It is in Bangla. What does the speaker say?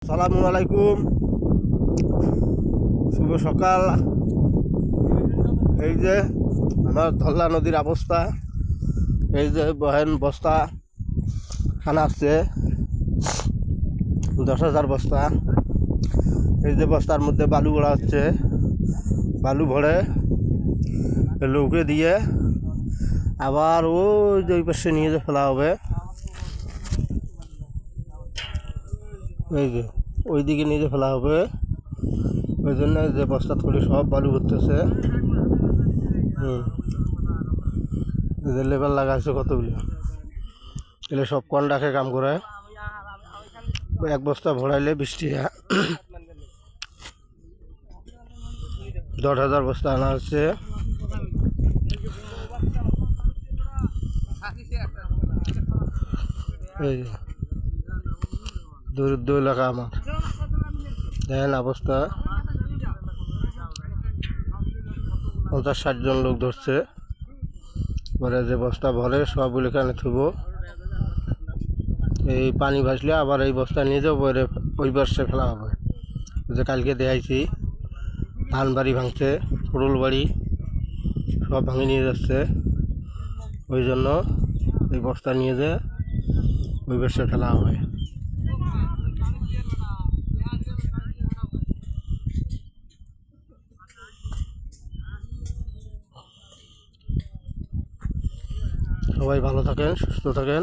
আসসালামু আলাইকুম, শুভ সকাল। এই যে আমার ধল্লা নদীর অবস্থা, এই যে বহেন বস্তা খানা আসছে 10,000 বস্তা। এই যে বস্তার মধ্যে বালু ভরা হচ্ছে, বালু ভরে নৌকে দিয়ে আবার ওই যে ওই পাশে নিয়ে যে ফেলা হবে। এই যে ওই দিকে নিয়ে যে ফেলা হবে, ওই জন্য যে বস্তা থলি সব বালু ভরতেছে। যে লেবার লাগা আছে কতগুলো, এলে সব কন্ডাকে কাম করে। এক বস্তা ভরাইলে 20 টাকা। 10,000 বস্তা আনা হচ্ছে। এই দরিদ্র এলাকা আমার, দেখেন অবস্থা। 50-60 জন লোক ধরছে, পরে যে বস্তা ভরে সবগুলো এখানে থুব। এই পানি ভাসলে আবার এই বস্তা নিয়ে যাবো, ওই বর্ষে ফেলা হবে। যে কালকে দেখাইছি ধান বাড়ি ভাঙছে, পুরুল বাড়ি সব ভাঙে নিয়ে যাচ্ছে। ওই জন্য এই বস্তা নিয়ে যে ওই বর্ষে ফেলা হবে। সবাই ভালো থাকেন, সুস্থ থাকেন।